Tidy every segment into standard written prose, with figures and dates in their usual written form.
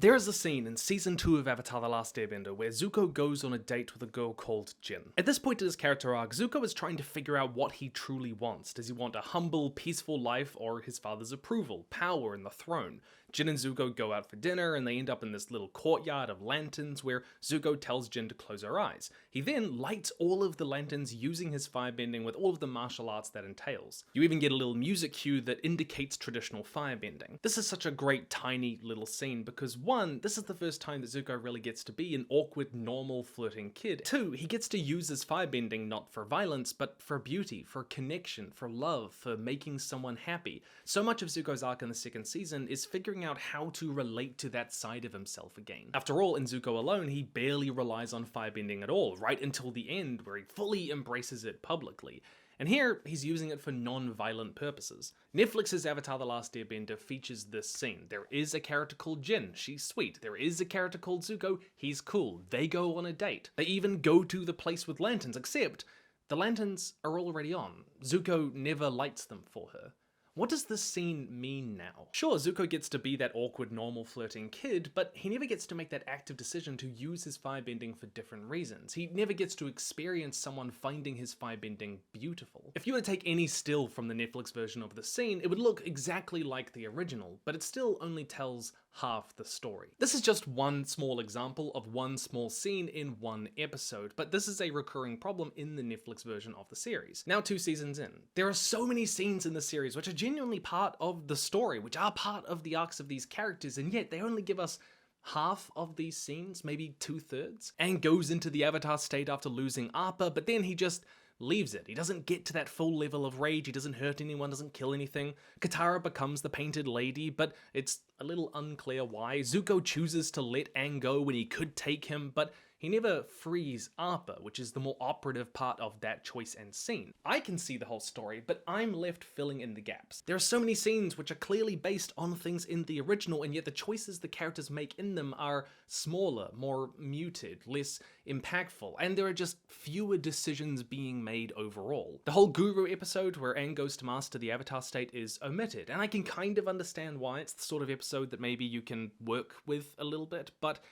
There is a scene in Season 2 of Avatar The Last Airbender where Zuko goes on a date with a girl called Jin. At this point in his character arc, Zuko is trying to figure out what he truly wants. Does he want a humble, peaceful life or his father's approval, power, and the throne? Jin and Zuko go out for dinner and they end up in this little courtyard of lanterns where Zuko tells Jin to close her eyes. He then lights all of the lanterns using his firebending with all of the martial arts that entails. You even get a little music cue that indicates traditional firebending. This is such a great tiny little scene because 1, this is the first time that Zuko really gets to be an awkward, normal, flirting kid. 2, he gets to use his firebending not for violence, but for beauty, for connection, for love, for making someone happy. So much of Zuko's arc in the second season is figuring out how to relate to that side of himself again. After all, in Zuko alone, he barely relies on firebending at all, right until the end where he fully embraces it publicly. And here, he's using it for non-violent purposes. Netflix's Avatar The Last Airbender features this scene. There is a character called Jin, she's sweet. There is a character called Zuko, he's cool. They go on a date. They even go to the place with lanterns, except the lanterns are already on. Zuko never lights them for her. What does this scene mean now? Sure, Zuko gets to be that awkward, normal, flirting kid, but he never gets to make that active decision to use his firebending for different reasons. He never gets to experience someone finding his firebending beautiful. If you were to take any still from the Netflix version of the scene, it would look exactly like the original, but it still only tells half the story. This is just one small example of one small scene in one episode, but this is a recurring problem in the Netflix version of the series. Now 2 seasons in, there are so many scenes in the series which are genuinely part of the story, which are part of the arcs of these characters, and yet they only give us half of these scenes, maybe 2/3. Aang goes into the Avatar state after losing Appa, but then he just leaves it. He doesn't get to that full level of rage, he doesn't hurt anyone, doesn't kill anything. Katara becomes the Painted Lady, but it's a little unclear why. Zuko chooses to let Aang go when he could take him, but he never frees Appa, which is the more operative part of that choice and scene. I can see the whole story, but I'm left filling in the gaps. There are so many scenes which are clearly based on things in the original, and yet the choices the characters make in them are smaller, more muted, less impactful, and there are just fewer decisions being made overall. The whole Guru episode where Aang goes to master the Avatar state is omitted, and I can kind of understand why. It's the sort of episode that maybe you can work with a little bit, but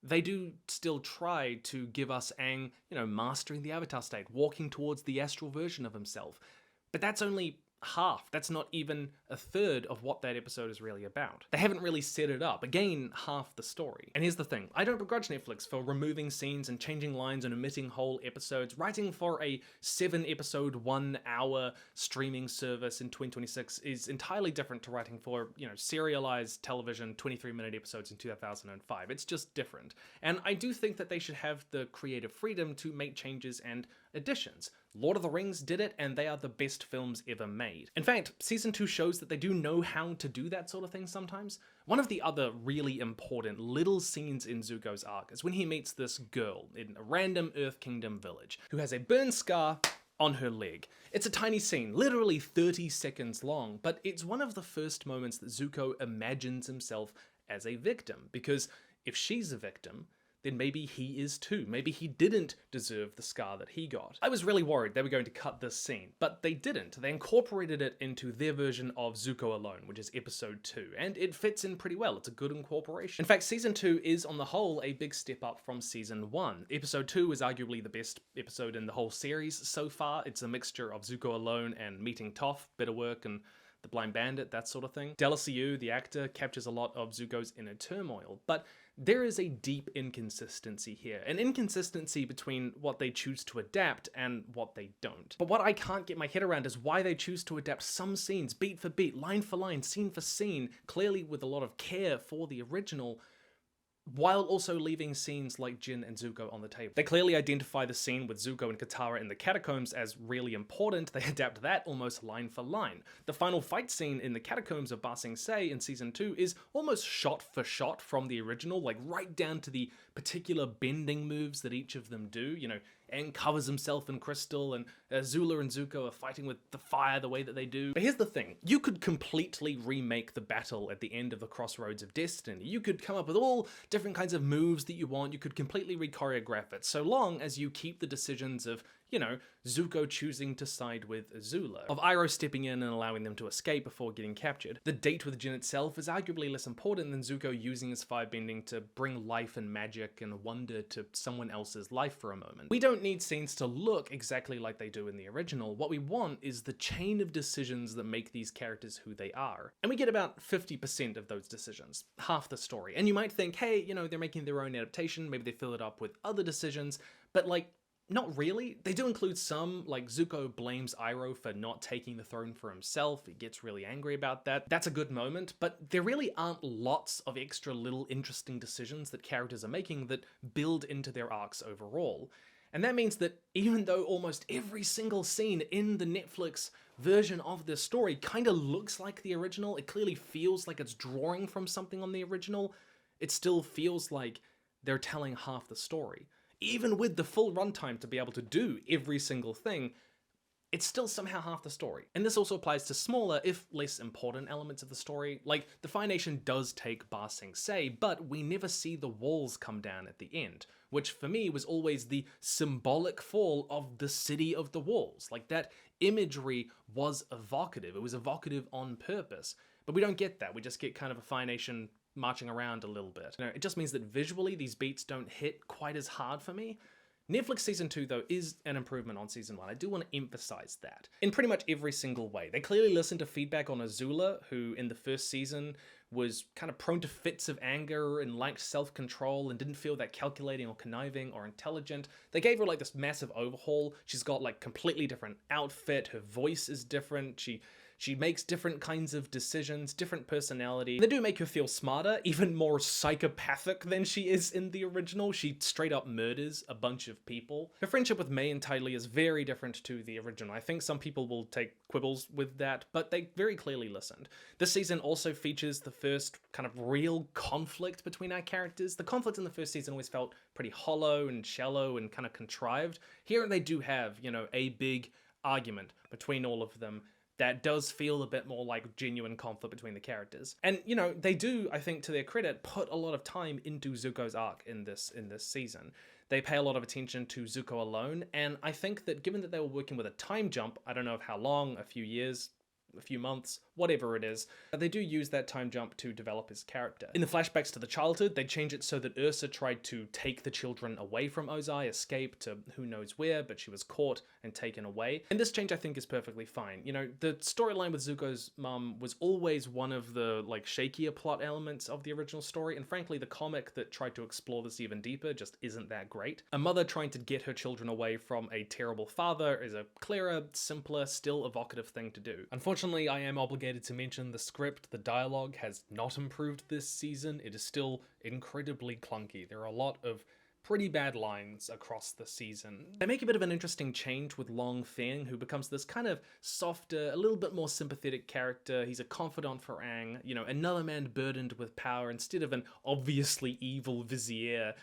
they do still try to give us Aang, mastering the Avatar state, walking towards the astral version of himself. But that's only half. That's not even 1/3 of what that episode is really about. They haven't really set it up. Again, half the story. And here's the thing. I don't begrudge Netflix for removing scenes and changing lines and omitting whole episodes. Writing for a 7-episode, 1-hour streaming service in 2026 is entirely different to writing for, serialized television 23-minute episodes in 2005. It's just different. And I do think that they should have the creative freedom to make changes and additions. Lord of the Rings did it, and they are the best films ever made. In fact, Season 2 shows that they do know how to do that sort of thing sometimes. One of the other really important little scenes in Zuko's arc is when he meets this girl in a random Earth Kingdom village who has a burn scar on her leg. It's a tiny scene, literally 30 seconds long, but it's one of the first moments that Zuko imagines himself as a victim, because if she's a victim, then maybe he is too. Maybe he didn't deserve the scar that he got. I was really worried they were going to cut this scene, but they didn't. They incorporated it into their version of Zuko Alone, which is episode 2, and it fits in pretty well. It's a good incorporation. In fact, season 2 is on the whole a big step up from season 1. Episode 2 is arguably the best episode in the whole series so far. It's a mixture of Zuko Alone and meeting Toph, Better Work, and the Blind Bandit, that sort of thing. Delasiu, the actor, captures a lot of Zuko's inner turmoil, but there is a deep inconsistency here, an inconsistency between what they choose to adapt and what they don't. But what I can't get my head around is why they choose to adapt some scenes beat for beat, line for line, scene for scene, clearly with a lot of care for the original, while also leaving scenes like Jin and Zuko on the table. They clearly identify the scene with Zuko and Katara in the catacombs as really important. They adapt that almost line for line. The final fight scene in the catacombs of Ba Sing Se in season 2 is almost shot for shot from the original, like right down to the particular bending moves that each of them do. Aang covers himself in crystal, and Azula and Zuko are fighting with the fire the way that they do. But here's the thing. You could completely remake the battle at the end of the Crossroads of Destiny. You could come up with all different kinds of moves that you want. You could completely re-choreograph it, so long as you keep the decisions of you know, Zuko choosing to side with Azula, of Iroh stepping in and allowing them to escape before getting captured. The date with Jin itself is arguably less important than Zuko using his firebending to bring life and magic and wonder to someone else's life for a moment. We don't need scenes to look exactly like they do in the original. What we want is the chain of decisions that make these characters who they are. And we get about 50% of those decisions, half the story. And you might think, hey, you know, they're making their own adaptation, maybe they fill it up with other decisions, but like, not really. They do include some, like Zuko blames Iroh for not taking the throne for himself. He gets really angry about that. That's a good moment, but there really aren't lots of extra little interesting decisions that characters are making that build into their arcs overall. And that means that even though almost every single scene in the Netflix version of this story kind of looks like the original, it clearly feels like it's drawing from something on the original, it still feels like they're telling half the story. Even with the full runtime to be able to do every single thing, it's still somehow half the story. And this also applies to smaller, if less important elements of the story. Like, the Fire Nation does take Ba Sing Se, but we never see the walls come down at the end, which for me was always the symbolic fall of the city of the walls. Like, that imagery was evocative. It was evocative on purpose. But we don't get that. We just get kind of a Fire Nation marching around a little bit. You know, it just means that visually these beats don't hit quite as hard for me. Netflix Season 2, though, is an improvement on Season 1. I do want to emphasize that. In pretty much every single way. They clearly listened to feedback on Azula, who in the first season was kind of prone to fits of anger and lacked self-control and didn't feel that calculating or conniving or intelligent. They gave her like this massive overhaul. She's got like completely different outfit. Her voice is different. She makes different kinds of decisions, different personality. They do make her feel smarter, even more psychopathic than she is in the original. She straight up murders a bunch of people. Her friendship with May and Ty Lee is very different to the original. I think some people will take quibbles with that, but they very clearly listened. This season also features the first kind of real conflict between our characters. The conflict in the first season always felt pretty hollow and shallow and kind of contrived. Here they do have, you know, a big argument between all of them that does feel a bit more like genuine conflict between the characters. And, you know, they do, I think, to their credit, put a lot of time into Zuko's arc in this season. They pay a lot of attention to Zuko alone, and I think that given that they were working with a time jump, I don't know of how long, a few years, a few months, whatever it is, they do use that time jump to develop his character. In the flashbacks to the childhood, they change it so that Ursa tried to take the children away from Ozai, escape to who knows where, but she was caught and taken away. And this change I think is perfectly fine. You know, the storyline with Zuko's mum was always one of the like shakier plot elements of the original story, and frankly the comic that tried to explore this even deeper just isn't that great. A mother trying to get her children away from a terrible father is a clearer, simpler, still evocative thing to do. Unfortunately, I am obligated to mention the script. The dialogue has not improved this season. It is still incredibly clunky. There are a lot of pretty bad lines across the season. They make a bit of an interesting change with Long Feng, who becomes this kind of softer, a little bit more sympathetic character. He's a confidant for Aang, you know, another man burdened with power instead of an obviously evil vizier.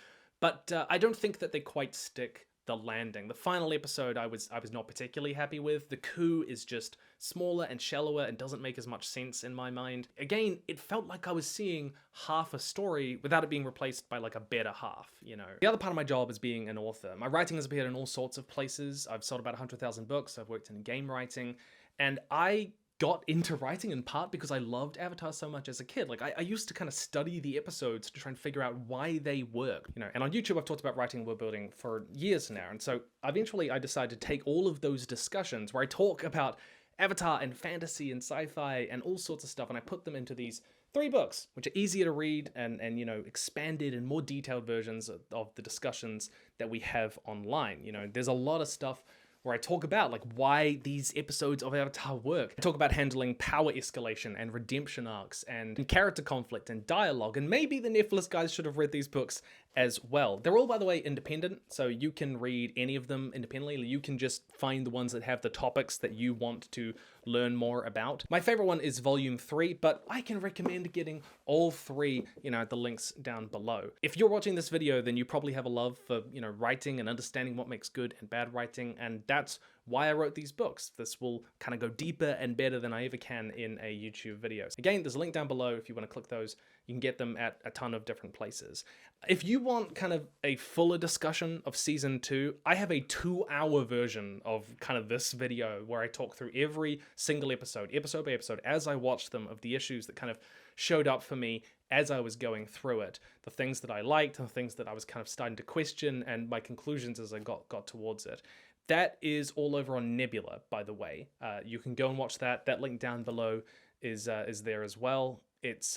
But I don't think that they quite stick the landing. The final episode I was not particularly happy with. The coup is just smaller and shallower and doesn't make as much sense in my mind. Again, it felt like I was seeing half a story without it being replaced by like a better half, you know. The other part of my job is being an author. My writing has appeared in all sorts of places. I've sold about 100,000 books. I've worked in game writing, and I got into writing in part because I loved Avatar so much as a kid. Like, I used to kind of study the episodes to try and figure out why they work, you know. And on YouTube, I've talked about writing and world building for years now. And so eventually I decided to take all of those discussions where I talk about Avatar and fantasy and sci-fi and all sorts of stuff, and I put them into these 3 books, which are easier to read and you know, expanded and more detailed versions of the discussions that we have online. You know, there's a lot of stuff where I talk about like why these episodes of Avatar work. I talk about handling power escalation and redemption arcs and character conflict and dialogue, and maybe the Netflix guys should have read these books as well. They're all, by the way, independent, so you can read any of them independently. You can just find the ones that have the topics that you want to learn more about. My favorite one is volume 3, but I can recommend getting all 3, you know, the links down below. If you're watching this video, then you probably have a love for, you know, writing and understanding what makes good and bad writing, and that's why I wrote these books. This will kind of go deeper and better than I ever can in a YouTube video. Again, there's a link down below if you want to click those You can get them at a ton of different places. If you want kind of a fuller discussion of season 2, I have a 2-hour version of kind of this video where I talk through every single episode by episode, as I watched them, of the issues that kind of showed up for me as I was going through it, the things that I liked and the things that I was kind of starting to question, and my conclusions as I got towards it. That is all over on Nebula, by the way. You can go and watch that. That link down below is there as well. It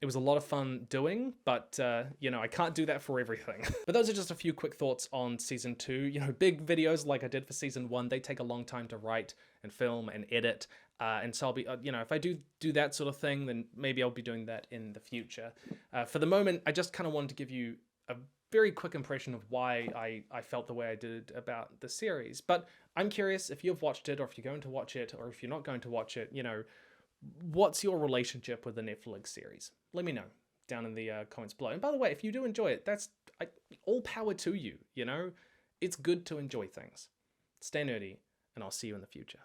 was a lot of fun doing, but you know, I can't do that for everything. But those are just a few quick thoughts on season 2. You know, big videos like I did for season 1, they take a long time to write and film and edit. And so I'll be, you know, if I do that sort of thing, then maybe I'll be doing that in the future. For the moment, I just kind of wanted to give you a very quick impression of why I felt the way I did about the series. But I'm curious if you've watched it, or if you're going to watch it, or if you're not going to watch it, you know, what's your relationship with the Netflix series? Let me know down in the comments below. And by the way, if you do enjoy it, that's all power to you, you know? It's good to enjoy things. Stay nerdy, and I'll see you in the future.